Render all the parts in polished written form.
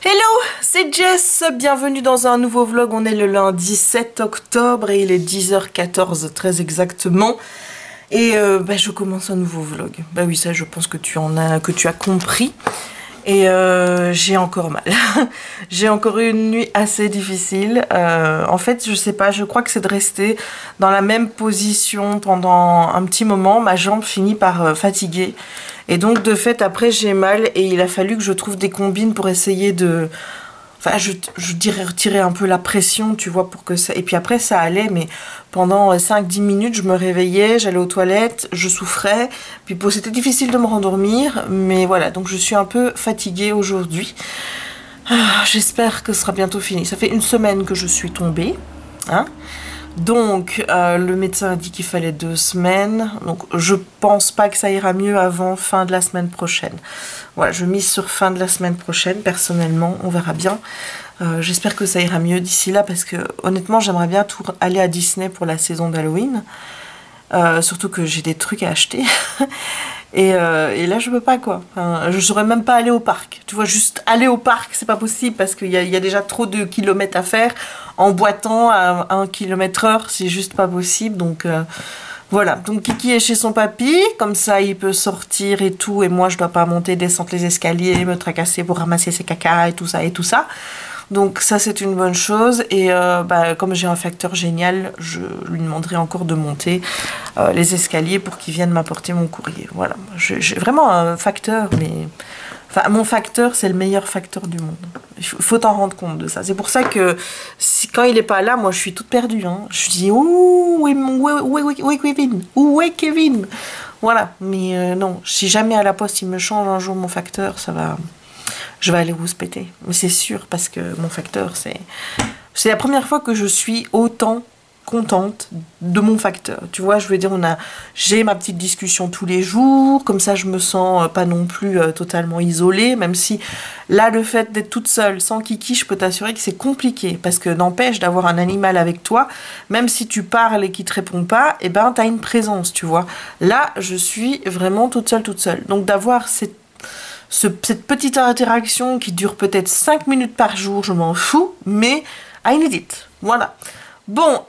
Hello, c'est Jess, bienvenue dans un nouveau vlog. On est le lundi 7 octobre et il est 10h14 très exactement. Et je commence un nouveau vlog. Bah oui, ça je pense que tu as compris. Et j'ai encore mal. J'ai encore eu une nuit assez difficile. En fait, je sais pas, je crois que c'est de rester dans la même position pendant un petit moment. Ma jambe finit par fatiguer. Et donc, de fait, après, j'ai mal et il a fallu que je trouve des combines pour essayer de... Enfin, je dirais retirer un peu la pression, tu vois, pour que ça... Et puis après, ça allait, mais pendant 5-10 minutes, je me réveillais, j'allais aux toilettes, je souffrais. Puis bon, c'était difficile de me rendormir, mais voilà, donc je suis un peu fatiguée aujourd'hui. J'espère que ce sera bientôt fini. Ça fait une semaine que je suis tombée, hein. Donc, le médecin a dit qu'il fallait 2 semaines. Donc, je pense pas que ça ira mieux avant fin de la semaine prochaine. Voilà, je mise sur fin de la semaine prochaine. Personnellement, on verra bien. J'espère que ça ira mieux d'ici là parce que, honnêtement, j'aimerais bien aller à Disney pour la saison d'Halloween. Surtout que j'ai des trucs à acheter. Et là, je peux pas, quoi. Enfin, je saurais même pas aller au parc. Tu vois, juste aller au parc, c'est pas possible parce qu'il y a déjà trop de kilomètres à faire. En boitant à 1 km/h, c'est juste pas possible. Donc, voilà. Donc, Kiki est chez son papy. Comme ça, il peut sortir et tout. Et moi, je dois pas monter, descendre les escaliers, me tracasser pour ramasser ses caca et tout ça et tout ça. Donc ça c'est une bonne chose et comme j'ai un facteur génial, je lui demanderai encore de monter les escaliers pour qu'il vienne m'apporter mon courrier. Voilà, j'ai vraiment un facteur, mais enfin mon facteur c'est le meilleur facteur du monde. Il faut t'en rendre compte de ça. C'est pour ça que quand il est pas là, moi je suis toute perdue. Hein. Je dis où est Kevin? Où est Kevin? Voilà, mais non, si jamais à la poste il me change un jour mon facteur, ça va. Je vais aller vous péter. Mais c'est sûr, parce que mon facteur, c'est la première fois que je suis autant contente de mon facteur. Tu vois, je veux dire, j'ai ma petite discussion tous les jours, comme ça je me sens pas non plus totalement isolée, même si là, le fait d'être toute seule, sans Kiki, je peux t'assurer que c'est compliqué, parce que n'empêche d'avoir un animal avec toi, même si tu parles et qu'il te répond pas, eh ben, t'as une présence, tu vois. Là, je suis vraiment toute seule. Donc d'avoir cette petite interaction qui dure peut-être 5 minutes par jour, je m'en fous, mais I need it. Voilà. Bon,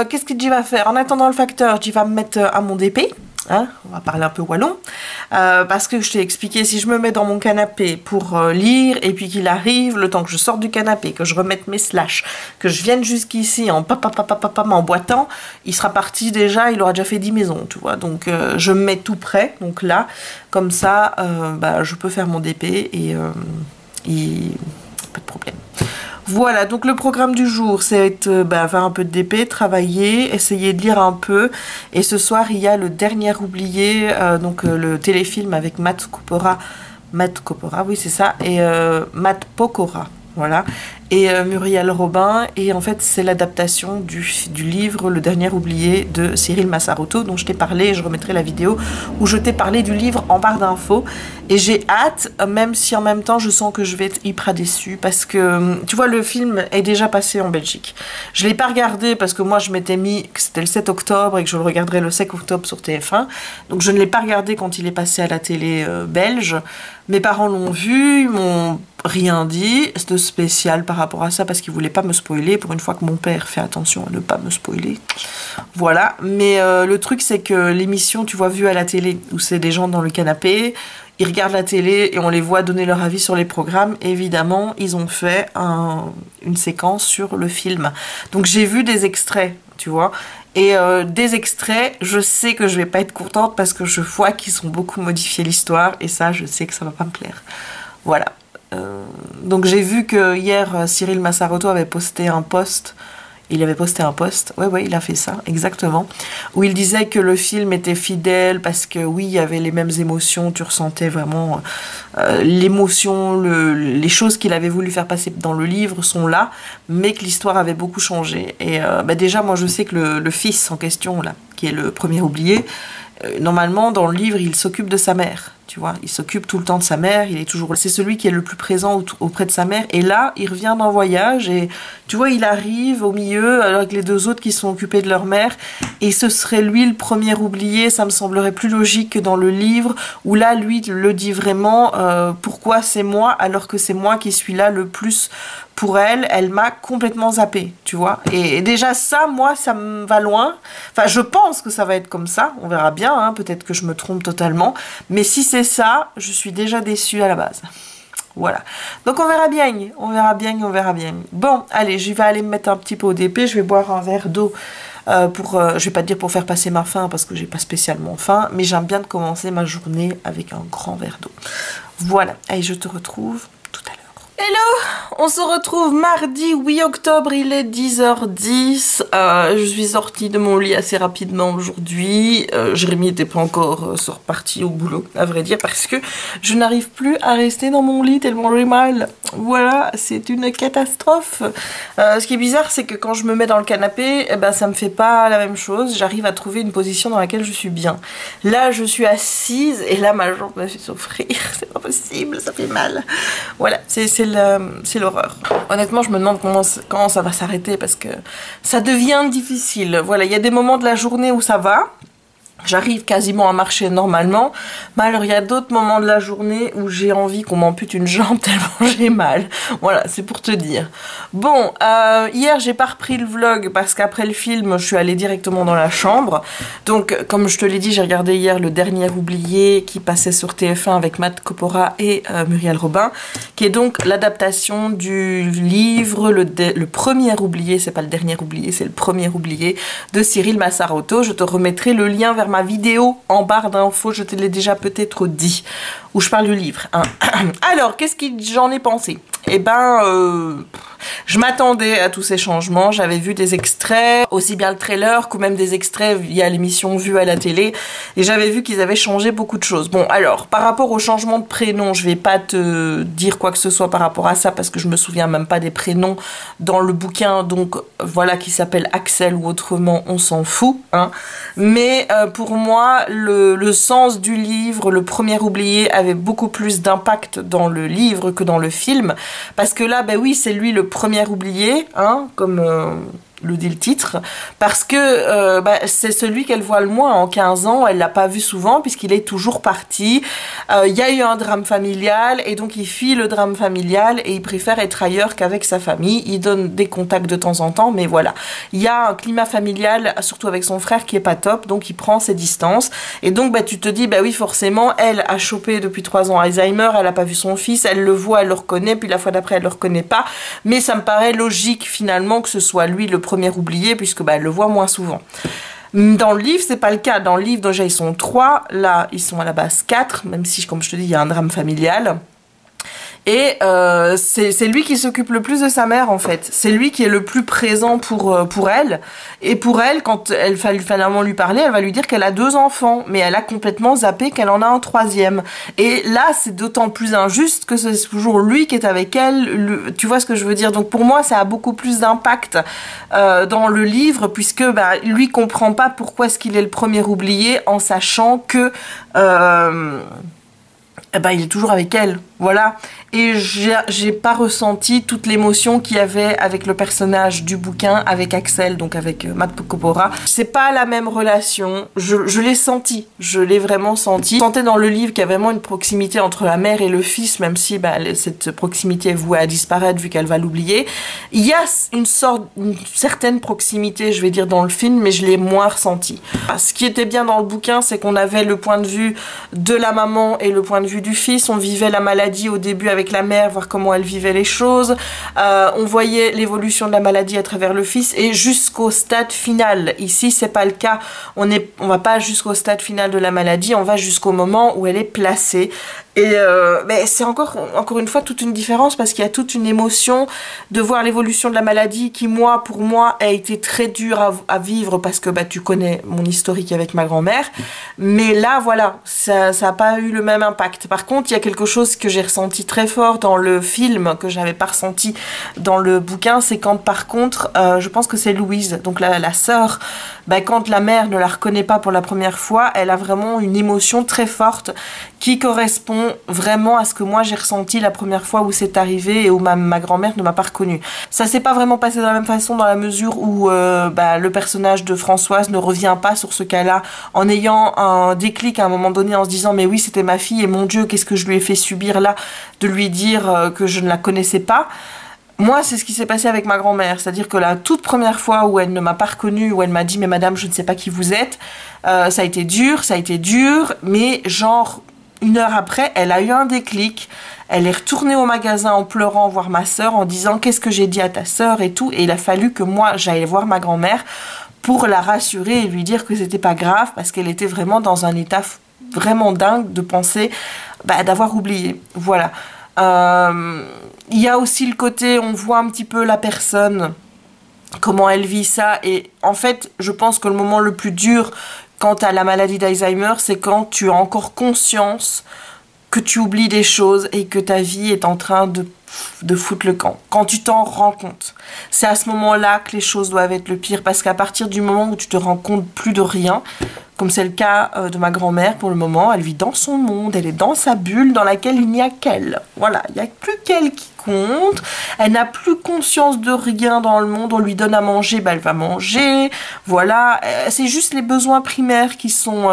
qu'est-ce que tu vas faire? En attendant le facteur, tu vas me mettre à mon DP. Hein, on va parler un peu wallon. Parce que je t'ai expliqué, si je me mets dans mon canapé pour lire, et puis qu'il arrive, le temps que je sorte du canapé, que je remette mes slash, que je vienne jusqu'ici en m'emboîtant, il sera parti déjà, il aura déjà fait 10 maisons, tu vois. Donc je me mets tout prêt, donc là, comme ça, je peux faire mon DP et pas de problème. Voilà, donc le programme du jour, c'est faire un peu de DP, travailler, essayer de lire un peu. Et ce soir, il y a le dernier oublié, le téléfilm avec Matt Pokora, oui c'est ça, et Matt Pokora, voilà, et Muriel Robin. Et en fait, c'est l'adaptation du livre Le Dernier Oublié de Cyril Massaroto, dont je t'ai parlé, je remettrai la vidéo où je t'ai parlé du livre en barre d'infos. Et j'ai hâte, même si en même temps je sens que je vais être hyper déçue, parce que, tu vois, le film est déjà passé en Belgique. Je ne l'ai pas regardé parce que moi je m'étais mis que c'était le 7 octobre et que je le regarderais le 7 octobre sur TF1. Donc je ne l'ai pas regardé quand il est passé à la télé belge. Mes parents l'ont vu, ils m'ont rien dit de spécial par rapport à ça parce qu'ils voulaient pas me spoiler. Pour une fois que mon père fait attention à ne pas me spoiler. Voilà, mais le truc c'est que l'émission, tu vois, vue à la télé, où c'est des gens dans le canapé, ils regardent la télé et on les voit donner leur avis sur les programmes. Évidemment, ils ont fait une séquence sur le film. Donc j'ai vu des extraits, tu vois. Et des extraits, je sais que je vais pas être contente parce que je vois qu'ils ont beaucoup modifié l'histoire. Et ça, je sais que ça va pas me plaire. Voilà. Donc j'ai vu que hier, Cyril Massaroto avait posté un post. Il avait posté un post, ouais, il a fait ça, exactement, où il disait que le film était fidèle parce que oui, il y avait les mêmes émotions, tu ressentais vraiment l'émotion, les choses qu'il avait voulu faire passer dans le livre sont là, mais que l'histoire avait beaucoup changé. Et déjà, moi, je sais que le fils en question, là, qui est le premier oublié, normalement, dans le livre, il s'occupe de sa mère. tu vois. Il s'occupe tout le temps de sa mère, il est toujours... C'est celui qui est le plus présent auprès de sa mère. Et là, il revient d'un voyage et, tu vois, il arrive au milieu avec les deux autres qui sont occupés de leur mère. Et ce serait lui le premier oublié. Ça me semblerait plus logique que dans le livre où là, lui, le dit vraiment pourquoi c'est moi alors que c'est moi qui suis là le plus pour elle. Elle m'a complètement zappée, tu vois. Et déjà ça, moi, ça me va loin. Enfin, je pense que ça va être comme ça. On verra bien, hein. Peut-être que je me trompe totalement. Mais si c'est ça, je suis déjà déçue à la base. Voilà. Donc on verra bien, on verra bien, on verra bien. Bon, allez, je vais aller me mettre un petit peu au DP. Je vais boire un verre d'eau je vais pas te dire pour faire passer ma faim parce que j'ai pas spécialement faim, mais j'aime bien de commencer ma journée avec un grand verre d'eau. Voilà. Allez, je te retrouve tout à l'heure. Hello, on se retrouve mardi 8 octobre, il est 10h10, je suis sortie de mon lit assez rapidement aujourd'hui, Jérémy n'était pas encore reparti au boulot, à vrai dire, parce que je n'arrive plus à rester dans mon lit tellement j'ai mal, voilà, c'est une catastrophe. Ce qui est bizarre, c'est que quand je me mets dans le canapé, eh ben, ça me fait pas la même chose, j'arrive à trouver une position dans laquelle je suis bien. Là, je suis assise, et là, ma jambe me fait souffrir, c'est pas possible, ça fait mal. Voilà, c'est l'horreur. Honnêtement, je me demande quand ça va s'arrêter parce que ça devient difficile. Voilà, il y a des moments de la journée où ça va. J'arrive quasiment à marcher normalement, mais alors il y a d'autres moments de la journée où j'ai envie qu'on m'ampute une jambe tellement j'ai mal. Voilà, c'est pour te dire. Bon, hier j'ai pas repris le vlog parce qu'après le film, je suis allée directement dans la chambre. Donc, comme je te l'ai dit, j'ai regardé hier Le Dernier Oublié qui passait sur TF1 avec Matt Copora et Muriel Robin, qui est donc l'adaptation du livre Le Premier Oublié, c'est pas Le Dernier Oublié, c'est Le Premier Oublié, de Cyril Massarotto. Je te remettrai le lien vers ma vidéo en barre d'infos, je te l'ai déjà peut-être dit, où je parle du livre. Hein. Alors, qu'est-ce que j'en ai pensé? Eh ben, je m'attendais à tous ces changements, j'avais vu des extraits, aussi bien le trailer que même des extraits via l'émission Vue à la télé, et j'avais vu qu'ils avaient changé beaucoup de choses. Bon, alors, par rapport au changement de prénom, je vais pas te dire quoi que ce soit par rapport à ça, parce que je me souviens même pas des prénoms dans le bouquin, donc voilà, qui s'appelle Axel ou autrement, on s'en fout, hein. Mais pour moi, le sens du livre, Le Premier Oublié, avait beaucoup plus d'impact dans le livre que dans le film, parce que là, ben oui, c'est lui le premier oublié, hein, comme le dit le titre, parce que c'est celui qu'elle voit le moins en 15 ans, elle l'a pas vu souvent puisqu'il est toujours parti. Il y a eu un drame familial et donc il fuit le drame familial et il préfère être ailleurs qu'avec sa famille. Il donne des contacts de temps en temps, mais voilà. Il y a un climat familial, surtout avec son frère, qui est pas top, donc il prend ses distances. Et donc tu te dis, bah oui, forcément, elle a chopé depuis 3 ans Alzheimer, elle a pas vu son fils, elle le voit, elle le reconnaît, puis la fois d'après elle le reconnaît pas. Mais ça me paraît logique finalement que ce soit lui le premier oublié, puisque elle le voit moins souvent. Dans le livre, c'est pas le cas. Dans le livre, déjà, ils sont 3. Là, ils sont à la base 4, même si, comme je te dis, il y a un drame familial. Et c'est lui qui s'occupe le plus de sa mère, en fait. C'est lui qui est le plus présent pour elle. Et pour elle, quand elle fallait finalement lui parler, elle va lui dire qu'elle a 2 enfants. Mais elle a complètement zappé qu'elle en a un 3e. Et là, c'est d'autant plus injuste que c'est toujours lui qui est avec elle. Tu vois ce que je veux dire? Donc pour moi, ça a beaucoup plus d'impact dans le livre, puisque lui comprend pas pourquoi est-ce qu'il est le premier oublié, en sachant que... il est toujours avec elle, voilà. Et j'ai pas ressenti toute l'émotion qu'il y avait avec le personnage du bouquin, avec Axel, donc avec Matt Copora. C'est pas la même relation, je l'ai senti, je l'ai vraiment senti. Je sentais dans le livre qu'il y a vraiment une proximité entre la mère et le fils, même si cette proximité est vouée à disparaître vu qu'elle va l'oublier. Il y a une certaine proximité, je vais dire, dans le film, mais je l'ai moins ressenti. Ce qui était bien dans le bouquin, c'est qu'on avait le point de vue de la maman et le point de vue du fils. On vivait la maladie au début avec la mère, voir comment elle vivait les choses. On voyait l'évolution de la maladie à travers le fils et jusqu'au stade final. Ici, c'est pas le cas. On va pas jusqu'au stade final de la maladie, on va jusqu'au moment où elle est placée. Et mais c'est encore une fois toute une différence parce qu'il y a toute une émotion de voir l'évolution de la maladie qui, pour moi, a été très dure à vivre parce que tu connais mon historique avec ma grand-mère. Mais là, voilà, ça a pas eu le même impact. Par contre, il y a quelque chose que j'ai ressenti très fort dans le film, que j'avais pas ressenti dans le bouquin, c'est quand, par contre, je pense que c'est Louise, donc la sœur, quand la mère ne la reconnaît pas pour la première fois, elle a vraiment une émotion très forte qui correspond vraiment à ce que moi j'ai ressenti la première fois où c'est arrivé et où ma grand-mère ne m'a pas reconnue. Ça s'est pas vraiment passé de la même façon dans la mesure où le personnage de Françoise ne revient pas sur ce cas-là en ayant un déclic à un moment donné en se disant mais oui c'était ma fille et mon Dieu qu'est-ce que je lui ai fait subir là de lui dire que je ne la connaissais pas. Moi, c'est ce qui s'est passé avec ma grand-mère, c'est-à-dire que la toute première fois où elle ne m'a pas reconnue, où elle m'a dit « Mais madame, je ne sais pas qui vous êtes », ça a été dur, mais genre, 1 heure après, elle a eu un déclic, elle est retournée au magasin en pleurant voir ma sœur, en disant « Qu'est-ce que j'ai dit à ta sœur ?» et tout, et il a fallu que moi, j'aille voir ma grand-mère pour la rassurer et lui dire que c'était pas grave, parce qu'elle était vraiment dans un état vraiment dingue de penser d'avoir oublié, voilà. Il y a aussi le côté, on voit un petit peu la personne, comment elle vit ça, et en fait, je pense que le moment le plus dur quant à la maladie d'Alzheimer, c'est quand tu as encore conscience que tu oublies des choses et que ta vie est en train de foutre le camp. Quand tu t'en rends compte, c'est à ce moment-là que les choses doivent être le pire, parce qu'à partir du moment où tu te rends compte plus de rien, comme c'est le cas de ma grand-mère pour le moment, elle vit dans son monde, elle est dans sa bulle dans laquelle il n'y a qu'elle. Voilà, il n'y a plus qu'elle qui compte, elle n'a plus conscience de rien dans le monde, on lui donne à manger, elle va manger, voilà, c'est juste les besoins primaires qui sont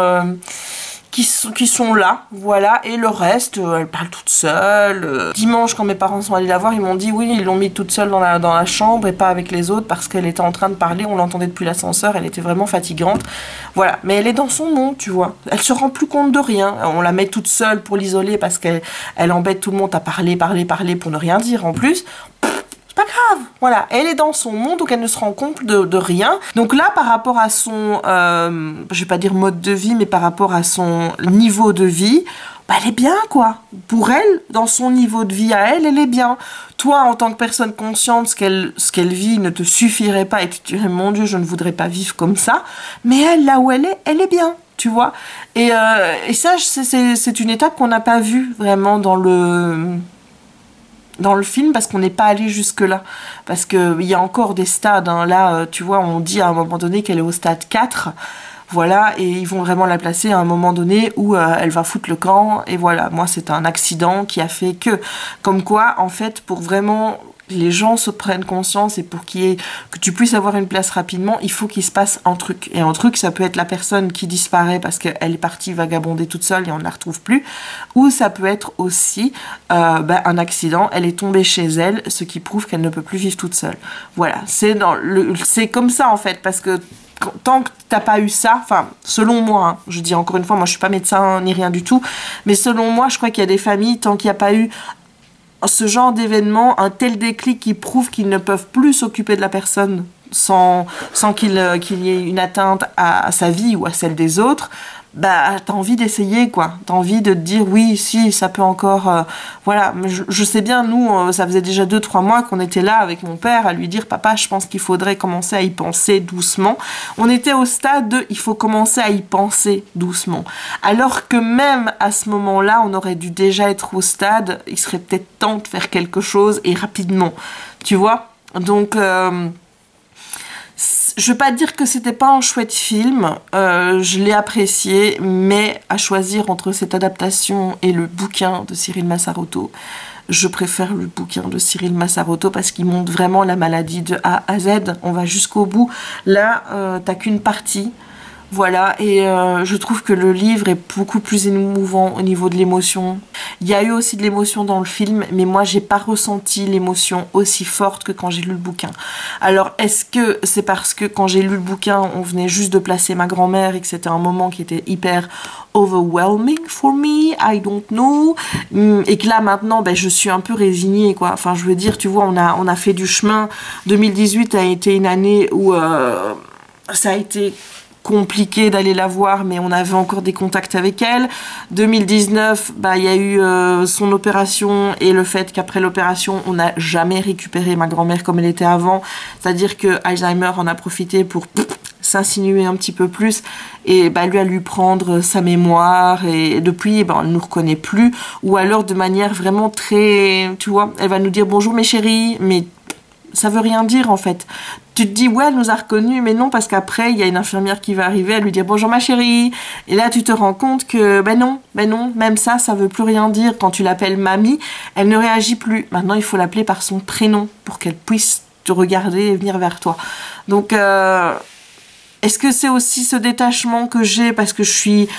là, voilà, et le reste, elle parle toute seule. Dimanche, quand mes parents sont allés la voir, ils m'ont dit oui, ils l'ont mis toute seule dans la chambre et pas avec les autres parce qu'elle était en train de parler, on l'entendait depuis l'ascenseur, elle était vraiment fatigante. Voilà, mais elle est dans son monde, tu vois. Elle se rend plus compte de rien. On la met toute seule pour l'isoler parce qu'elle embête tout le monde à parler pour ne rien dire en plus. Pas grave, voilà, elle est dans son monde, donc elle ne se rend compte de rien. Donc là, par rapport à son, je vais pas dire mode de vie, mais par rapport à son niveau de vie, elle est bien, quoi. Pour elle, dans son niveau de vie à elle, elle est bien. Toi, en tant que personne consciente, ce qu'elle vit ne te suffirait pas et tu te dirais, mon Dieu, je ne voudrais pas vivre comme ça. Mais elle, là où elle est bien, tu vois. Et ça, c'est une étape qu'on n'a pas vue vraiment dans le film parce qu'on n'est pas allé jusque là parce que il y a encore des stades hein. Là tu vois on dit à un moment donné qu'elle est au stade 4 voilà et ils vont vraiment la placer à un moment donné où elle va foutre le camp et voilà moi c'est un accident qui a fait que comme quoi en fait pour vraiment les gens se prennent conscience et pour que tu puisses avoir une place rapidement, il faut qu'il se passe un truc. Et un truc, ça peut être la personne qui disparaît parce qu'elle est partie vagabonder toute seule et on ne la retrouve plus. Ou ça peut être aussi un accident, elle est tombée chez elle, ce qui prouve qu'elle ne peut plus vivre toute seule. Voilà, c'est comme ça en fait, parce que tant que t'as pas eu ça, enfin selon moi, hein, je dis encore une fois, moi je suis pas médecin ni rien du tout, mais selon moi, je crois qu'il y a des familles, tant qu'il n'y a pas eu ce genre d'événement, un tel déclic qui prouve qu'ils ne peuvent plus s'occuper de la personne sans qu'il y ait une atteinte à sa vie ou à celle des autres, t'as envie d'essayer, quoi. T'as envie de te dire, oui, si, ça peut encore... voilà, mais je sais bien, nous, ça faisait déjà 2-3 mois qu'on était là avec mon père à lui dire, papa, je pense qu'il faudrait commencer à y penser doucement. On était au stade de, il faut commencer à y penser doucement. Alors que même à ce moment-là, on aurait dû déjà être au stade, il serait peut-être temps de faire quelque chose et rapidement, tu vois. Donc... je vais pas dire que c'était pas un chouette film, je l'ai apprécié, mais à choisir entre cette adaptation et le bouquin de Cyril Mazzaroto, je préfère le bouquin de Cyril Mazzaroto parce qu'il montre vraiment la maladie de A à Z, on va jusqu'au bout. Là, t'as qu'une partie. Voilà, et je trouve que le livre est beaucoup plus émouvant au niveau de l'émotion. Il y a eu aussi de l'émotion dans le film, mais moi j'ai pas ressenti l'émotion aussi forte que quand j'ai lu le bouquin. Alors est-ce que c'est parce que quand j'ai lu le bouquin, on venait juste de placer ma grand-mère et que c'était un moment qui était hyper overwhelming for me, I don't know, et que là maintenant je suis un peu résignée, quoi. Enfin je veux dire, tu vois, on a fait du chemin. 2018 a été une année où ça a été compliqué d'aller la voir, mais on avait encore des contacts avec elle. 2019, bah, il y a eu son opération et le fait qu'après l'opération, on n'a jamais récupéré ma grand-mère comme elle était avant. C'est-à-dire que Alzheimer en a profité pour s'insinuer un petit peu plus et bah, lui prendre sa mémoire et depuis bah, elle ne nous reconnaît plus, ou alors de manière vraiment très, tu vois, elle va nous dire bonjour mes chéris, mais ça veut rien dire en fait. Tu te dis ouais elle nous a reconnus, mais non, parce qu'après il y a une infirmière qui va arriver à lui dire bonjour ma chérie, et là tu te rends compte que ben non, même ça veut plus rien dire. Quand tu l'appelles mamie, elle ne réagit plus. Maintenant il faut l'appeler par son prénom pour qu'elle puisse te regarder et venir vers toi. Donc est-ce que c'est aussi ce détachement que j'ai parce que je suis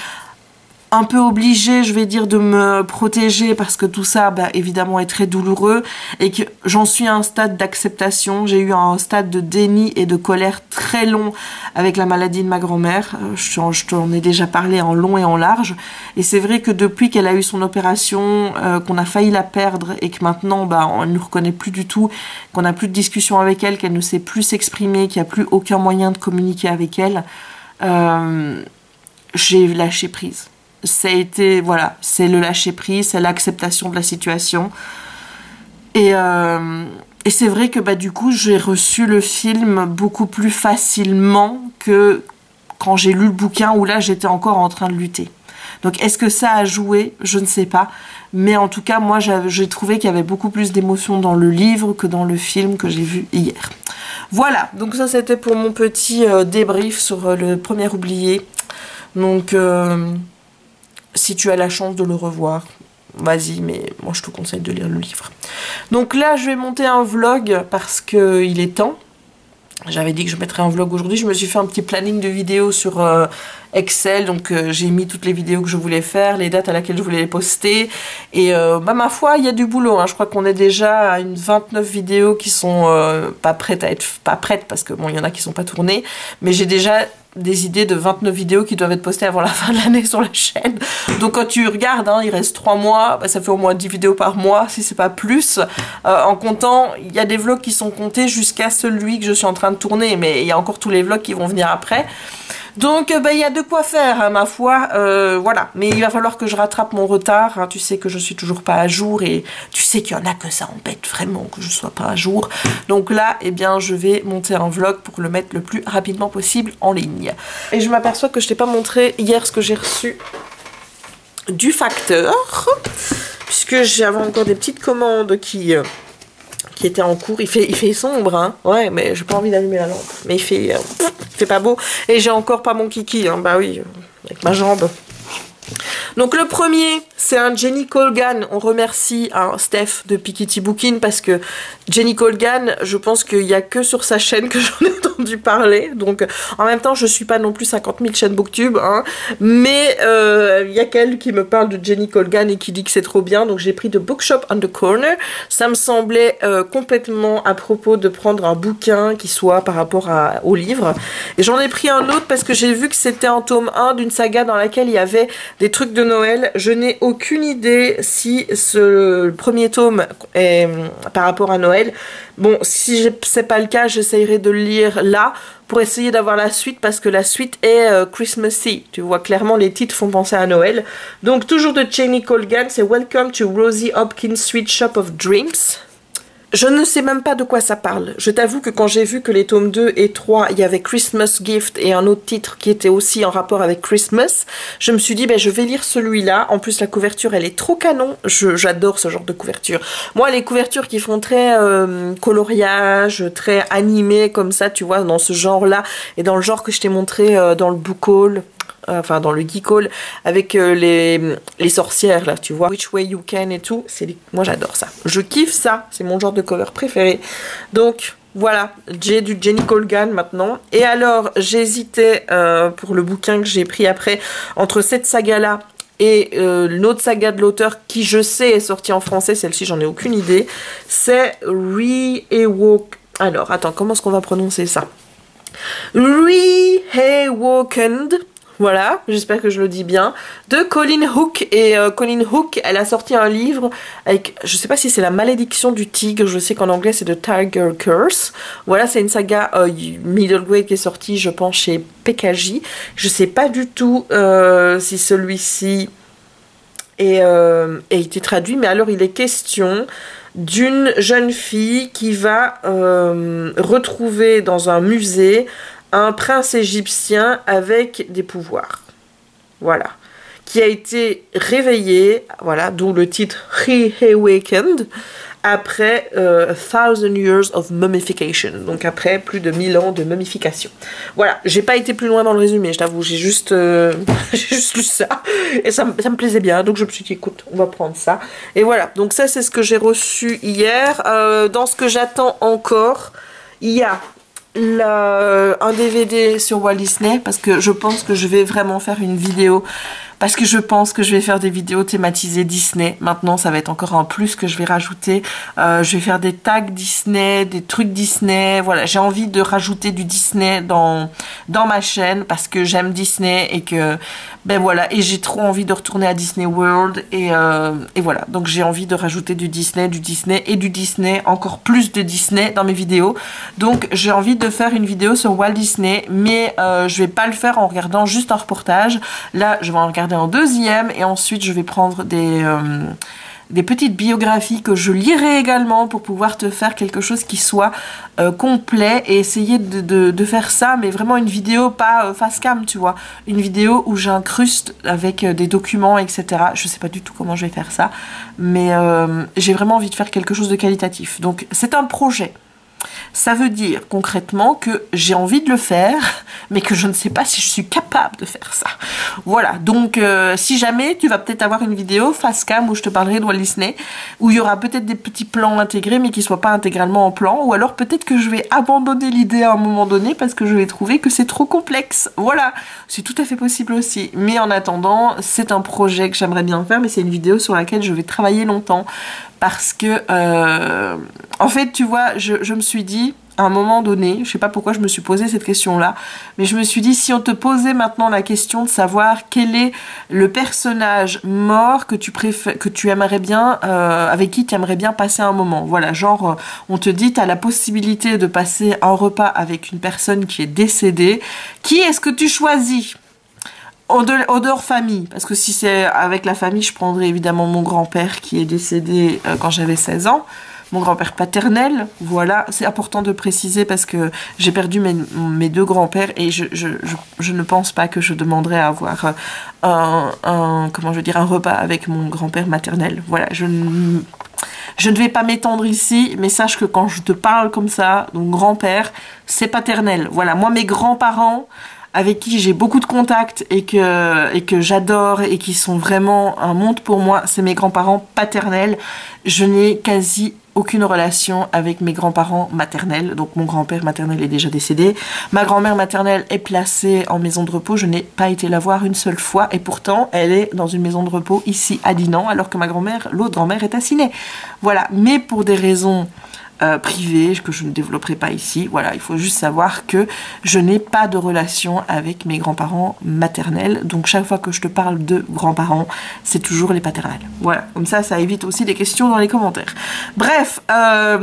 un peu obligée, je vais dire, de me protéger parce que tout ça, bah, évidemment, est très douloureux et que j'en suis à un stade d'acceptation. J'ai eu un stade de déni et de colère très long avec la maladie de ma grand-mère. Je t'en ai déjà parlé en long et en large. Et c'est vrai que depuis qu'elle a eu son opération, qu'on a failli la perdre et que maintenant, bah, on ne nous reconnaît plus du tout, qu'on n'a plus de discussion avec elle, qu'elle ne sait plus s'exprimer, qu'il n'y a plus aucun moyen de communiquer avec elle, j'ai lâché prise. Ça a été, voilà, c'est le lâcher prise, c'est l'acceptation de la situation. Et c'est vrai que bah, du coup, j'ai reçu le film beaucoup plus facilement que quand j'ai lu le bouquin où là, j'étais encore en train de lutter. Donc, est-ce que ça a joué? Je ne sais pas. Mais en tout cas, moi, j'ai trouvé qu'il y avait beaucoup plus d'émotions dans le livre que dans le film que j'ai vu hier. Voilà, donc ça, c'était pour mon petit débrief sur le premier oublié. Donc... si tu as la chance de le revoir, vas-y, mais moi je te conseille de lire le livre. Donc là, je vais monter un vlog parce qu'il est temps. J'avais dit que je mettrais un vlog aujourd'hui. Je me suis fait un petit planning de vidéos sur Excel. Donc j'ai mis toutes les vidéos que je voulais faire, les dates à laquelle je voulais les poster. Et bah, ma foi, il y a du boulot. Hein. Je crois qu'on est déjà à une 29 vidéos qui sont pas prêtes parce que bon, il y en a qui sont pas tournées. Mais j'ai déjà des idées de 29 vidéos qui doivent être postées avant la fin de l'année sur la chaîne. Donc quand tu regardes, hein, il reste 3 mois, bah, ça fait au moins 10 vidéos par mois, si c'est pas plus. En comptant, il y a des vlogs qui sont comptés jusqu'à celui que je suis en train de tourner, mais il y a encore tous les vlogs qui vont venir après. Donc bah, y a de quoi faire, hein, ma foi, voilà. Mais il va falloir que je rattrape mon retard, hein. Tu sais que je suis toujours pas à jour et tu sais qu'il y en a que ça embête vraiment que je sois pas à jour. Donc là, eh bien, je vais monter un vlog pour le mettre le plus rapidement possible en ligne. Et je m'aperçois que je t'ai pas montré hier ce que j'ai reçu du facteur, puisque j'avais encore des petites commandes qui était en cours. Il fait sombre, hein. Ouais, mais j'ai pas envie d'allumer la lampe. Mais il fait pas beau. Et j'ai encore pas mon kiki, hein. Bah oui, avec ma jambe. Donc le premier, c'est un Jenny Colgan. On remercie Steph de Piketty Booking parce que Jenny Colgan, je pense qu'il n'y a que sur sa chaîne que j'en ai entendu parler. Donc en même temps, je suis pas non plus 50 000 chaînes Booktube, hein, mais il y a qu'elle qui me parle de Jenny Colgan et qui dit que c'est trop bien. Donc j'ai pris de Bookshop on the Corner. Ça me semblait complètement à propos de prendre un bouquin qui soit par rapport au livre. Et j'en ai pris un autre parce que j'ai vu que c'était un tome 1 d'une saga dans laquelle il y avait des trucs de Noël. Je n'ai aucune idée si ce premier tome est par rapport à Noël. Bon, si c'est pas le cas, j'essayerai de le lire là pour essayer d'avoir la suite parce que la suite est Christmassy. Tu vois, clairement, les titres font penser à Noël. Donc, toujours de Jenny Colgan, c'est Welcome to Rosie Hopkins Sweet Shop of Dreams. Je ne sais même pas de quoi ça parle. Je t'avoue que quand j'ai vu que les tomes 2 et 3, il y avait Christmas Gift et un autre titre qui était aussi en rapport avec Christmas, je me suis dit, ben, je vais lire celui-là. En plus, la couverture, elle est trop canon. J'adore ce genre de couverture. Moi, les couvertures qui font très coloriage, très animé comme ça, tu vois, dans ce genre-là, et dans le genre que je t'ai montré dans le book haul, enfin dans le geek haul avec les sorcières là, tu vois, Which Way You Can et tout, moi j'adore ça, je kiffe ça, c'est mon genre de cover préféré. Donc voilà, j'ai du Jenny Colgan maintenant. Et alors j'hésitais pour le bouquin que j'ai pris après entre cette saga là et l'autre saga de l'auteur qui je sais est sortie en français, celle-ci j'en ai aucune idée, c'est Re-Awoken. Alors attends, comment est-ce qu'on va prononcer ça? Re-Awakened voilà, j'espère que je le dis bien, de Colleen Hooke. Et Colleen Hooke, elle a sorti un livre avec, je sais pas si c'est La Malédiction du Tigre, je sais qu'en anglais c'est The Tiger Curse. Voilà, c'est une saga middle grade qui est sortie, je pense, chez PKJ. Je sais pas du tout si celui-ci a été traduit, mais alors il est question d'une jeune fille qui va retrouver dans un musée un prince égyptien avec des pouvoirs. Voilà. Qui a été réveillé, voilà, d'où le titre Reawakened, après 1000 years of mummification. Donc après plus de 1000 ans de mummification. Voilà, j'ai pas été plus loin dans le résumé, je t'avoue, j'ai juste, j'ai juste lu ça. Et ça me plaisait bien, donc je me suis dit, écoute, on va prendre ça. Et voilà, donc ça c'est ce que j'ai reçu hier. Dans ce que j'attends encore, il y a un DVD sur Walt Disney, parce que je pense que je vais vraiment faire une vidéo, parce que je pense que je vais faire des vidéos thématisées Disney. Maintenant ça va être encore un plus que je vais rajouter. Je vais faire des tags Disney, des trucs Disney, voilà, j'ai envie de rajouter du Disney dans ma chaîne, parce que j'aime Disney et que, ben voilà, et j'ai trop envie de retourner à Disney World, et voilà, donc j'ai envie de rajouter du Disney et du Disney, encore plus de Disney dans mes vidéos. Donc j'ai envie de faire une vidéo sur Walt Disney, mais je vais pas le faire en regardant juste un reportage. Là je vais en regarder en deuxième, et ensuite je vais prendre des petites biographies que je lirai également pour pouvoir te faire quelque chose qui soit complet, et essayer de faire ça, mais vraiment une vidéo pas face cam, tu vois, une vidéo où j'incruste avec des documents, etc. Je sais pas du tout comment je vais faire ça, mais j'ai vraiment envie de faire quelque chose de qualitatif. Donc c'est un projet. Ça veut dire concrètement que j'ai envie de le faire, mais que je ne sais pas si je suis capable de faire ça. Voilà, donc si jamais tu vas peut-être avoir une vidéo face cam où je te parlerai de Walt Disney, où il y aura peut-être des petits plans intégrés mais qui ne soient pas intégralement en plan, ou alors peut-être que je vais abandonner l'idée à un moment donné parce que je vais trouver que c'est trop complexe. Voilà, c'est tout à fait possible aussi. Mais en attendant, c'est un projet que j'aimerais bien faire, mais c'est une vidéo sur laquelle je vais travailler longtemps. Parce que, en fait, tu vois, je me suis dit, à un moment donné, je sais pas pourquoi je me suis posé cette question-là, mais je me suis dit, si on te posait maintenant la question de savoir quel est le personnage mort que tu préfères, que tu aimerais bien, avec qui tu aimerais bien passer un moment. Voilà, genre, on te dit, tu as la possibilité de passer un repas avec une personne qui est décédée. Qui est-ce que tu choisis ? Odeur famille, parce que si c'est avec la famille, je prendrais évidemment mon grand-père qui est décédé quand j'avais 16 ans, mon grand-père paternel, voilà, c'est important de préciser parce que j'ai perdu mes deux grands-pères, et je ne pense pas que je demanderais à avoir comment je veux dire, un repas avec mon grand-père maternel. Voilà, je ne vais pas m'étendre ici, mais sache que quand je te parle comme ça, donc grand-père, c'est paternel. Voilà, moi mes grands-parents, avec qui j'ai beaucoup de contacts et que j'adore et qui sont vraiment un monde pour moi, c'est mes grands-parents paternels. Je n'ai quasi aucune relation avec mes grands-parents maternels, donc mon grand-père maternel est déjà décédé. Ma grand-mère maternelle est placée en maison de repos, je n'ai pas été la voir une seule fois, et pourtant elle est dans une maison de repos ici à Dinan, alors que ma grand-mère, l'autre grand-mère, est à Ciney. Voilà, mais pour des raisons privée que je ne développerai pas ici. Voilà, il faut juste savoir que je n'ai pas de relation avec mes grands-parents maternels, donc chaque fois que je te parle de grands-parents, c'est toujours les paternels. Voilà, comme ça évite aussi des questions dans les commentaires. Bref,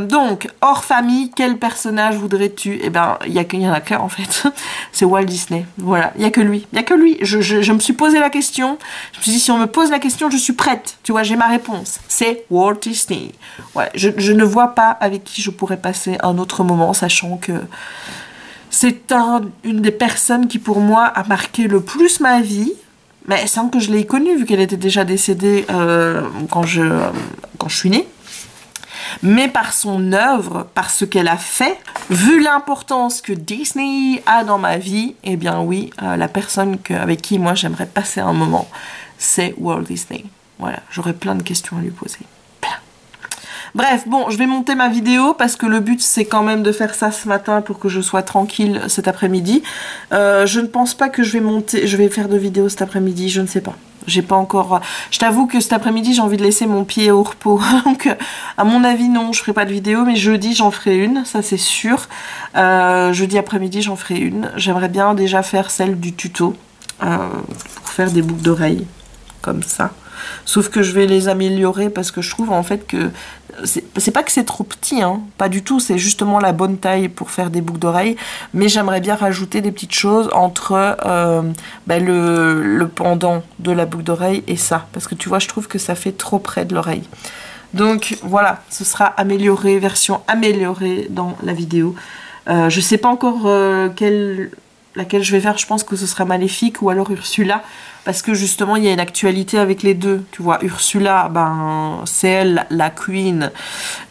donc, hors famille, quel personnage voudrais-tu? Eh ben, il y en a qu'un en fait, c'est Walt Disney. Voilà, il n'y a que lui, il n'y a que lui. Je me suis posé la question, je me suis dit, si on me pose la question, je suis prête, tu vois, j'ai ma réponse. C'est Walt Disney. Ouais, je ne vois pas avec qui je pourrais passer un autre moment, sachant que c'est une des personnes qui pour moi a marqué le plus ma vie, mais sans que je l'ai connue vu qu'elle était déjà décédée quand je suis née, mais par son œuvre, par ce qu'elle a fait, vu l'importance que Disney a dans ma vie, eh bien oui, la personne avec qui moi j'aimerais passer un moment, c'est Walt Disney. Voilà, j'aurais plein de questions à lui poser. Bref, bon, je vais monter ma vidéo parce que le but c'est quand même de faire ça ce matin pour que je sois tranquille cet après-midi. Je ne pense pas que je vais faire de vidéo cet après-midi, je ne sais pas. J'ai pas encore... Je t'avoue que cet après-midi j'ai envie de laisser mon pied au repos. Donc à mon avis non, je ferai pas de vidéo, mais jeudi j'en ferai une, ça c'est sûr. Jeudi après-midi j'en ferai une. J'aimerais bien déjà faire celle du tuto. pour faire des boucles d'oreilles comme ça. Sauf que je vais les améliorer parce que je trouve en fait que c'est pas que c'est trop petit, hein, pas du tout, c'est justement la bonne taille pour faire des boucles d'oreilles, mais j'aimerais bien rajouter des petites choses entre le pendant de la boucle d'oreille et ça, parce que tu vois, je trouve que ça fait trop près de l'oreille. Donc voilà, ce sera amélioré, version améliorée dans la vidéo. Je sais pas encore laquelle je vais faire, je pense que ce sera Maléfique ou alors Ursula, parce que justement il y a une actualité avec les deux, tu vois. Ursula, c'est elle la queen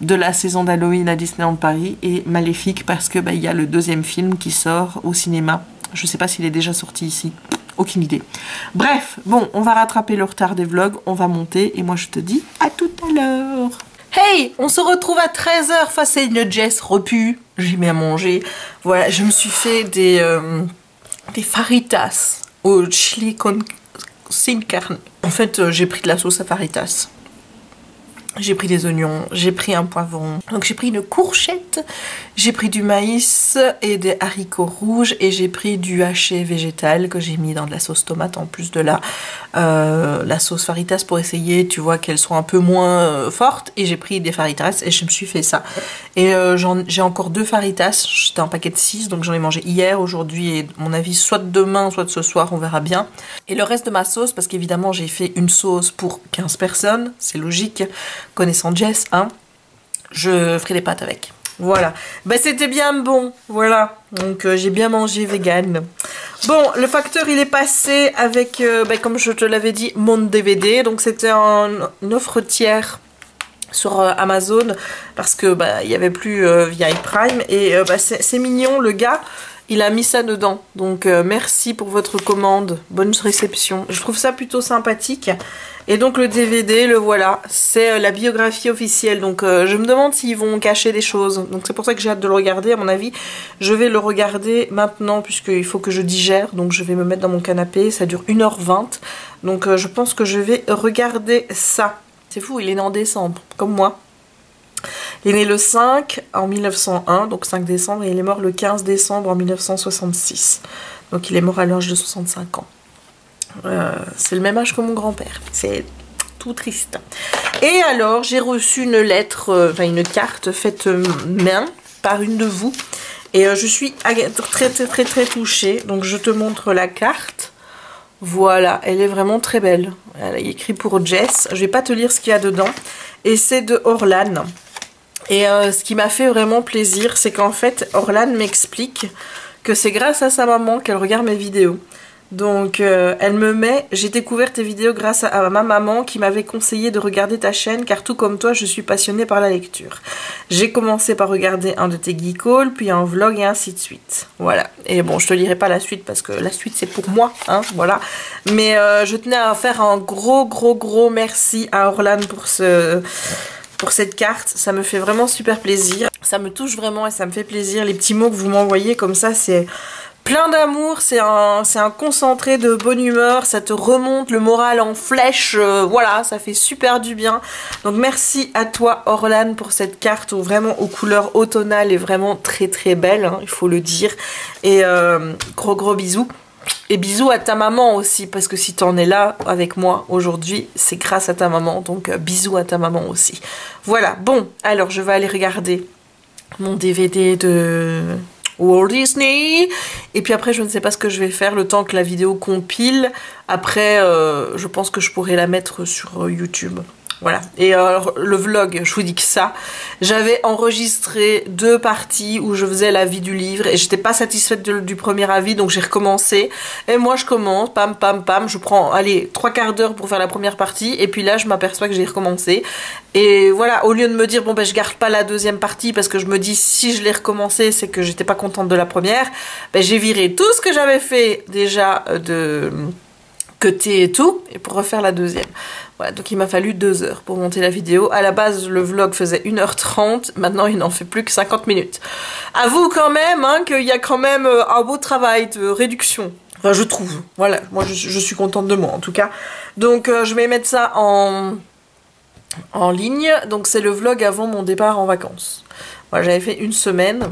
de la saison d'Halloween à Disneyland Paris, et Maléfique parce que il y a le deuxième film qui sort au cinéma. Je sais pas s'il est déjà sorti ici, aucune idée. Bref, bon, on va rattraper le retard des vlogs, on va monter, et moi je te dis à tout à l'heure. Hey, on se retrouve à 13 h face à une Jess repue. J'ai mis à manger. Voilà, je me suis fait des faritas au chili con sin carne. En fait, j'ai pris de la sauce à faritas. J'ai pris des oignons, j'ai pris un poivron, donc j'ai pris une courgette, j'ai pris du maïs et des haricots rouges et j'ai pris du haché végétal que j'ai mis dans de la sauce tomate en plus de la sauce faritas pour essayer, tu vois, qu'elle soit un peu moins forte, et j'ai pris des faritas et je me suis fait ça. Et j'ai encore 2 faritas, c'était un paquet de 6, donc j'en ai mangé hier, aujourd'hui et à mon avis soit demain, soit ce soir, on verra bien. Et le reste de ma sauce, parce qu'évidemment j'ai fait une sauce pour 15 personnes, c'est logique, connaissant Jess, hein, je ferai des pâtes avec. Voilà. C'était bien bon, voilà. Donc j'ai bien mangé vegan. Bon, le facteur il est passé avec, comme je te l'avais dit, mon DVD. Donc c'était une offre tiers sur Amazon parce que il y avait plus via Prime, et c'est mignon, le gars. Il a mis ça dedans, donc merci pour votre commande, bonne réception. Je trouve ça plutôt sympathique. Et donc le DVD, le voilà, c'est la biographie officielle. Donc je me demande s'ils vont cacher des choses. Donc c'est pour ça que j'ai hâte de le regarder. À mon avis, je vais le regarder maintenant puisqu'il faut que je digère. Donc je vais me mettre dans mon canapé, ça dure 1 h 20. Donc je pense que je vais regarder ça. C'est fou, il est né en décembre, comme moi. Il est né le 5 en 1901, donc 5 décembre, et il est mort le 15 décembre en 1966. Donc il est mort à l'âge de 65 ans. C'est le même âge que mon grand-père. C'est tout triste. Et alors, j'ai reçu une lettre, une carte faite main par une de vous. Et je suis très touchée. Donc je te montre la carte. Voilà, elle est vraiment très belle. Elle est écrite pour Jess. Je vais pas te lire ce qu'il y a dedans. Et c'est de Orlan. Et ce qui m'a fait vraiment plaisir, c'est qu'en fait, Orlan m'explique que c'est grâce à sa maman qu'elle regarde mes vidéos. Donc elle me met, j'ai découvert tes vidéos grâce à ma maman qui m'avait conseillé de regarder ta chaîne car tout comme toi je suis passionnée par la lecture. J'ai commencé par regarder un de tes geek hauls, puis un vlog et ainsi de suite. Voilà, et bon je te lirai pas la suite parce que la suite c'est pour moi, hein, voilà. Mais je tenais à faire un gros merci à Orlan pour cette carte, ça me fait vraiment super plaisir. Ça me touche vraiment et ça me fait plaisir. Les petits mots que vous m'envoyez comme ça, c'est plein d'amour, c'est un concentré de bonne humeur, ça te remonte le moral en flèche, voilà, ça fait super du bien. Donc merci à toi Orlan pour cette carte vraiment aux couleurs automnales et vraiment très belle, hein, il faut le dire. Et gros bisous. Et bisous à ta maman aussi, parce que si t'en es là avec moi aujourd'hui, c'est grâce à ta maman, donc bisous à ta maman aussi. Voilà, bon, alors je vais aller regarder mon DVD de Walt Disney, et puis après je ne sais pas ce que je vais faire le temps que la vidéo compile. Après je pense que je pourrais la mettre sur YouTube. Voilà, et alors le vlog, je vous dis que ça, j'avais enregistré 2 parties où je faisais l'avis du livre et j'étais pas satisfaite du premier avis, donc j'ai recommencé. Et moi je commence, pam, je prends, allez, 3/4 d'heure pour faire la première partie, et puis là je m'aperçois que j'ai recommencé. Et voilà, au lieu de me dire, bon je garde pas la deuxième partie parce que je me dis, si je l'ai recommencé, c'est que j'étais pas contente de la première, j'ai viré tout ce que j'avais fait déjà de cutter et tout, et pour refaire la deuxième. Voilà, donc il m'a fallu 2 heures pour monter la vidéo. À la base, le vlog faisait 1 h 30, maintenant il n'en fait plus que 50 minutes. Avoue quand même hein, qu'il y a quand même un beau travail de réduction. Enfin, je trouve. Voilà, moi je suis contente de moi en tout cas. Donc je vais mettre ça en ligne. Donc c'est le vlog avant mon départ en vacances. Voilà, j'avais fait 1 semaine.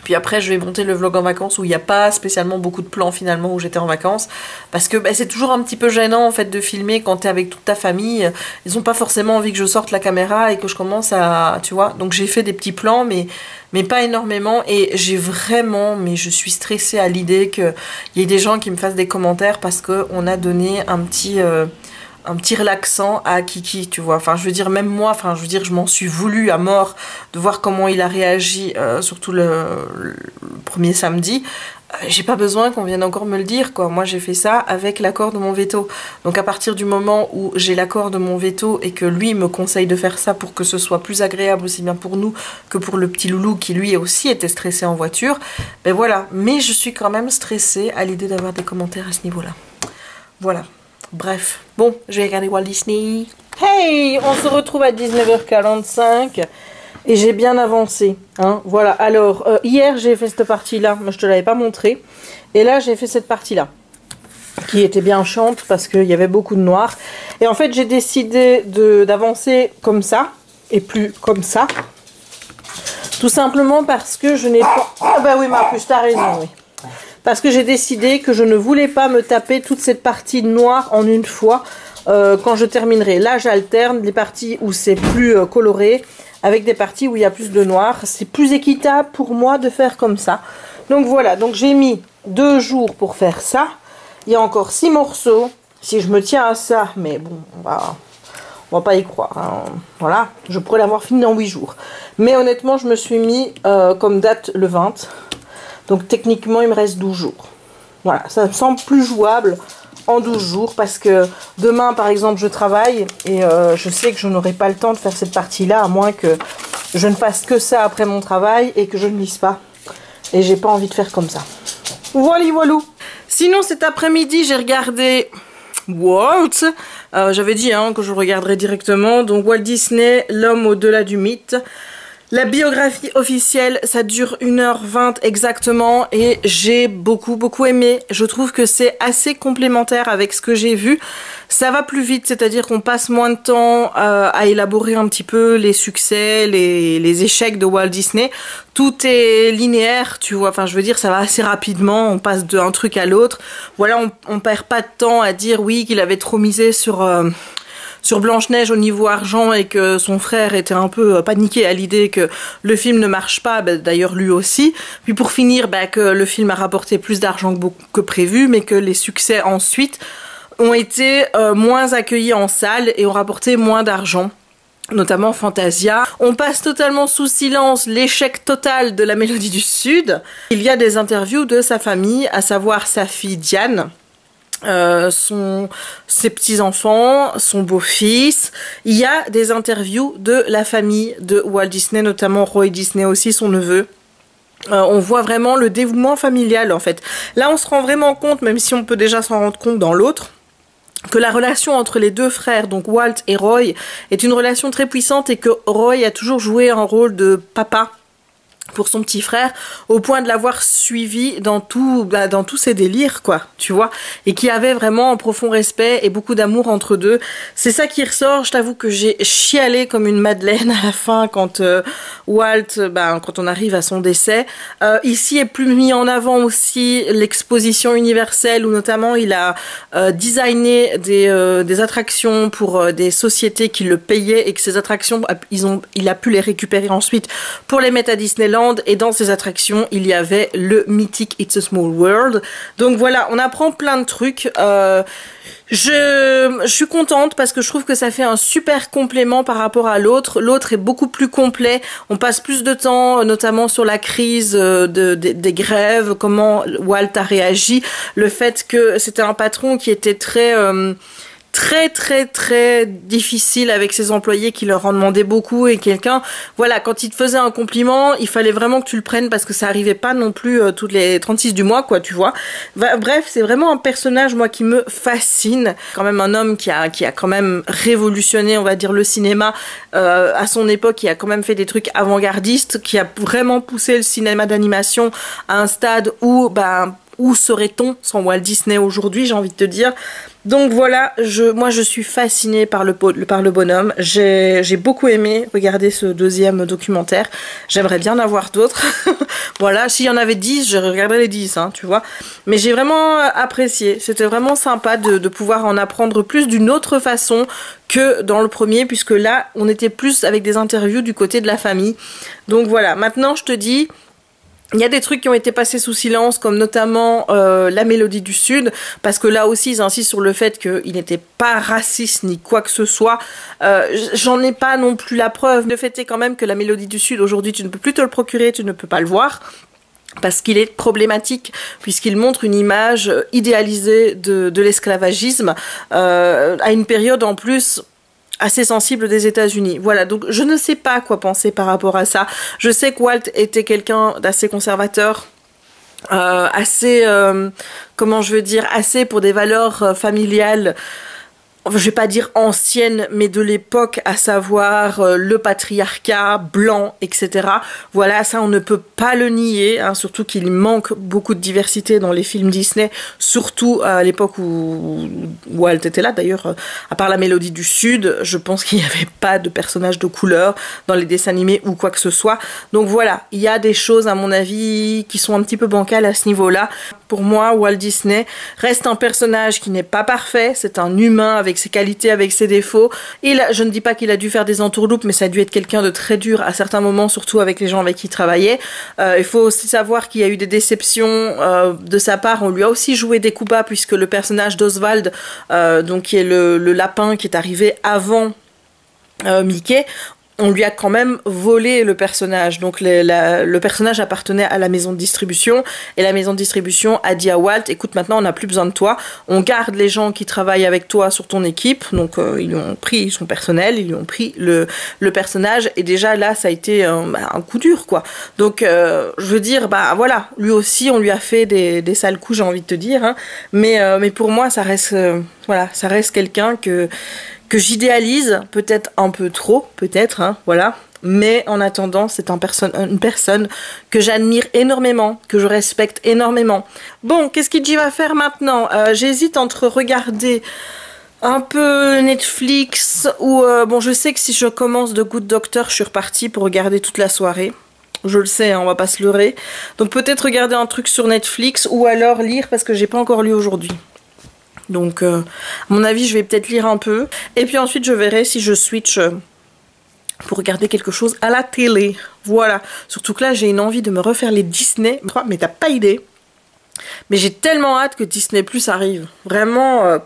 Puis après, je vais monter le vlog en vacances où il n'y a pas spécialement beaucoup de plans finalement où j'étais en vacances. Parce que bah, c'est toujours un petit peu gênant en fait de filmer quand t'es avec toute ta famille. Ils n'ont pas forcément envie que je sorte la caméra et que je commence à... Tu vois, donc j'ai fait des petits plans mais pas énormément. Et j'ai vraiment... Mais je suis stressée à l'idée qu'il y ait des gens qui me fassent des commentaires parce qu'on a donné un petit relaxant à Kiki, tu vois. Enfin, je veux dire, même moi, enfin, je veux dire, je m'en suis voulu à mort de voir comment il a réagi, surtout le premier samedi. J'ai pas besoin qu'on vienne encore me le dire, quoi. Moi, j'ai fait ça avec l'accord de mon veto. Donc, à partir du moment où j'ai l'accord de mon veto et que lui me conseille de faire ça pour que ce soit plus agréable aussi bien pour nous que pour le petit loulou qui, lui, aussi était stressé en voiture, ben voilà. Mais je suis quand même stressée à l'idée d'avoir des commentaires à ce niveau-là. Voilà. Bref, bon, je vais regarder Walt Disney. Hey, on se retrouve à 19h45 et j'ai bien avancé. Hein. Voilà, alors, hier j'ai fait cette partie-là, mais je te l'avais pas montré. Et là, j'ai fait cette partie-là, qui était bien chiante parce qu'il y avait beaucoup de noir. Et en fait, j'ai décidé d'avancer comme ça et plus comme ça. Tout simplement parce que je n'ai pas... Ah bah oui, Marcus, t'as raison, oui. Parce que j'ai décidé que je ne voulais pas me taper toute cette partie noire en une fois quand je terminerai. Là, j'alterne les parties où c'est plus coloré avec des parties où il y a plus de noir. C'est plus équitable pour moi de faire comme ça. Donc voilà, donc j'ai mis 2 jours pour faire ça. Il y a encore 6 morceaux. Si je me tiens à ça, mais bon, on va pas y croire. Hein. Voilà, je pourrais l'avoir fini dans 8 jours. Mais honnêtement, je me suis mis comme date le 20. Donc techniquement, il me reste 12 jours. Voilà, ça me semble plus jouable en 12 jours parce que demain, par exemple, je travaille et je sais que je n'aurai pas le temps de faire cette partie-là à moins que je ne fasse que ça après mon travail et que je ne lise pas. Et j'ai pas envie de faire comme ça. Voilà, voilou. Sinon, cet après-midi, j'ai regardé Walt. J'avais dit hein, que je regarderais directement. Donc Walt Disney, l'homme au-delà du mythe. La biographie officielle, ça dure 1h20 exactement et j'ai beaucoup aimé. Je trouve que c'est assez complémentaire avec ce que j'ai vu. Ça va plus vite, c'est-à-dire qu'on passe moins de temps à élaborer un petit peu les succès, les échecs de Walt Disney. Tout est linéaire, tu vois, enfin je veux dire ça va assez rapidement, on passe d'un truc à l'autre. Voilà, on perd pas de temps à dire oui qu'il avait trop misé sur Blanche-Neige au niveau argent et que son frère était un peu paniqué à l'idée que le film ne marche pas, bah, d'ailleurs lui aussi. Puis pour finir, bah, que le film a rapporté plus d'argent que prévu, mais que les succès ensuite ont été moins accueillis en salle et ont rapporté moins d'argent. Notamment Fantasia. On passe totalement sous silence l'échec total de La Mélodie du Sud. Il y a des interviews de sa famille, à savoir sa fille Diane, ses petits-enfants, son beau-fils. Il y a des interviews de la famille de Walt Disney, notamment Roy Disney aussi, son neveu. On voit vraiment le dévouement familial en fait. Là on se rend vraiment compte, même si on peut déjà s'en rendre compte dans l'autre, que la relation entre les deux frères, donc Walt et Roy, est une relation très puissante et que Roy a toujours joué un rôle de papa pour son petit frère, au point de l'avoir suivi dans tous ses délires, quoi, tu vois, et qui avait vraiment un profond respect et beaucoup d'amour entre deux. C'est ça qui ressort. Je t'avoue que j'ai chialé comme une madeleine à la fin quand Walt, quand on arrive à son décès. Ici est plus mis en avant aussi l'exposition universelle où notamment il a designé des attractions pour des sociétés qui le payaient et que ces attractions, il a pu les récupérer ensuite pour les mettre à Disneyland. Et dans ces attractions, il y avait le mythique It's a Small World. Donc voilà, on apprend plein de trucs. Je suis contente parce que je trouve que ça fait un super complément par rapport à l'autre. L'autre est beaucoup plus complet. On passe plus de temps, notamment sur la crise des grèves, comment Walt a réagi, le fait que c'était un patron qui était très difficile avec ses employés, qui leur en demandait beaucoup, et quelqu'un, voilà, quand il te faisait un compliment, il fallait vraiment que tu le prennes parce que ça arrivait pas non plus toutes les 36 du mois, quoi, tu vois. Bref, c'est vraiment un personnage, moi, qui me fascine. Quand même un homme qui a quand même révolutionné, on va dire, le cinéma à son époque, qui a quand même fait des trucs avant-gardistes, qui a vraiment poussé le cinéma d'animation à un stade où, Où serait-on sans Walt Disney aujourd'hui, j'ai envie de te dire. Donc voilà, moi je suis fascinée par le bonhomme. J'ai beaucoup aimé regarder ce deuxième documentaire. J'aimerais bien en avoir d'autres. Voilà, s'il y en avait 10, je regarderais les 10, hein, tu vois. Mais j'ai vraiment apprécié. C'était vraiment sympa de pouvoir en apprendre plus d'une autre façon que dans le premier, puisque là, on était plus avec des interviews du côté de la famille. Donc voilà, maintenant je te dis... Il y a des trucs qui ont été passés sous silence, comme notamment la Mélodie du Sud, parce que là aussi, ils insistent sur le fait qu'il n'était pas raciste ni quoi que ce soit. J'en ai pas non plus la preuve. Le fait est quand même que la Mélodie du Sud, aujourd'hui, tu ne peux plus te le procurer, tu ne peux pas le voir. Parce qu'il est problématique, puisqu'il montre une image idéalisée de l'esclavagisme, à une période en plus... assez sensible des États-Unis. Voilà, donc je ne sais pas quoi penser par rapport à ça. Je sais que Walt était quelqu'un d'assez conservateur, assez, comment je veux dire, assez pour des valeurs familiales, je vais pas dire ancienne, mais de l'époque, à savoir le patriarcat blanc, etc. Voilà, ça on ne peut pas le nier, hein, surtout qu'il manque beaucoup de diversité dans les films Disney, surtout à l'époque où Walt était là. D'ailleurs, à part la Mélodie du Sud, je pense qu'il n'y avait pas de personnages de couleur dans les dessins animés ou quoi que ce soit. Donc voilà, il y a des choses à mon avis qui sont un petit peu bancales à ce niveau-là. Pour moi, Walt Disney reste un personnage qui n'est pas parfait, c'est un humain avec ses qualités, avec ses défauts. Je ne dis pas qu'il a dû faire des entourloupes, mais ça a dû être quelqu'un de très dur à certains moments, surtout avec les gens avec qui il travaillait. Il faut aussi savoir qu'il y a eu des déceptions de sa part. On lui a aussi joué des coups bas, puisque le personnage d'Oswald, donc qui est le lapin qui est arrivé avant Mickey, on lui a quand même volé le personnage. Donc le personnage appartenait à la maison de distribution, et la maison de distribution a dit à Walt, écoute, maintenant on n'a plus besoin de toi, on garde les gens qui travaillent avec toi sur ton équipe. Donc ils lui ont pris son personnel, ils lui ont pris le personnage, et déjà là ça a été un coup dur, quoi. Donc je veux dire, bah voilà, lui aussi on lui a fait des sales coups, j'ai envie de te dire, hein. Mais pour moi ça reste voilà, ça reste quelqu'un que j'idéalise, peut-être un peu trop, peut-être, hein, voilà. Mais en attendant, c'est une personne que j'admire énormément, que je respecte énormément. Bon, qu'est-ce qu'il va faire maintenant? J'hésite entre regarder un peu Netflix ou... bon, je sais que si je commence The Good Doctor, je suis repartie pour regarder toute la soirée. Je le sais, hein, on va pas se leurrer. Donc peut-être regarder un truc sur Netflix ou alors lire, parce que j'ai pas encore lu aujourd'hui. Donc, à mon avis, je vais peut-être lire un peu. Et puis ensuite, je verrai si je switch pour regarder quelque chose à la télé. Voilà. Surtout que là, j'ai une envie de me refaire les Disney. Mais t'as pas idée. Mais j'ai tellement hâte que Disney Plus arrive. Vraiment...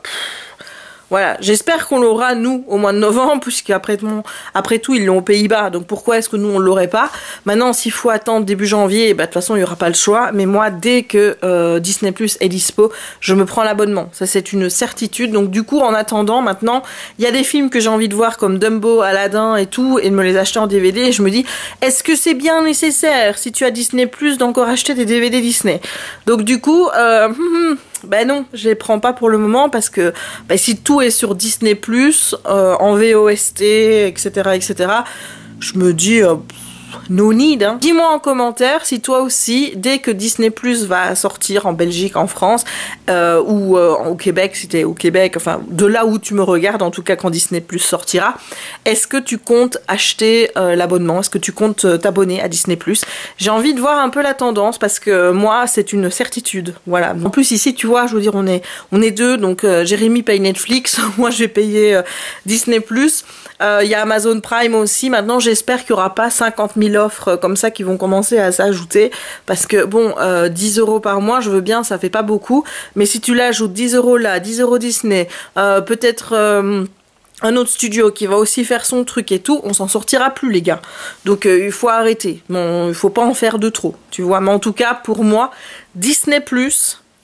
voilà, j'espère qu'on l'aura, nous, au mois de novembre, puisqu'après tout, ils l'ont aux Pays-Bas, donc pourquoi est-ce que nous, on l'aurait pas? Maintenant, s'il faut attendre début janvier, bah, de toute façon, il n'y aura pas le choix, mais moi, dès que Disney Plus est dispo, je me prends l'abonnement. Ça, c'est une certitude, donc du coup, en attendant, maintenant, il y a des films que j'ai envie de voir, comme Dumbo, Aladdin et tout, et de me les acheter en DVD, et je me dis, est-ce que c'est bien nécessaire, si tu as Disney Plus, d'encore acheter des DVD Disney? Donc du coup, ben non, je les prends pas pour le moment, parce que si tout est sur Disney+, en VOST, etc., etc., je me dis... no need, hein. Dis-moi en commentaire si toi aussi, dès que Disney Plus va sortir en Belgique, en France, ou au Québec, si t'es au Québec, enfin de là où tu me regardes, en tout cas quand Disney Plus sortira, est-ce que tu comptes acheter l'abonnement? Est-ce que tu comptes t'abonner à Disney Plus? J'ai envie de voir un peu la tendance, parce que moi c'est une certitude, voilà. En plus ici tu vois, je veux dire, on est deux, donc Jérémy paye Netflix, moi je vais payer Disney Plus. Il y a Amazon Prime aussi. Maintenant, j'espère qu'il n'y aura pas 50 000 offres comme ça qui vont commencer à s'ajouter. Parce que, bon, 10 € par mois, je veux bien, ça fait pas beaucoup. Mais si tu l'ajoutes 10 € là, 10 € Disney, peut-être... un autre studio qui va aussi faire son truc et tout, on s'en sortira plus, les gars. Donc il faut arrêter. Bon, il faut pas en faire de trop, tu vois. Mais en tout cas, pour moi, Disney+,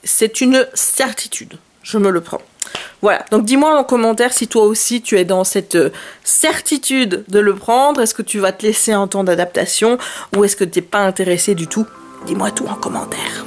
c'est une certitude. Je me le prends. Voilà, donc dis-moi en commentaire si toi aussi tu es dans cette certitude de le prendre. Est-ce que tu vas te laisser un temps d'adaptation ou est-ce que tu n'es pas intéressé du tout? Dis-moi tout en commentaire.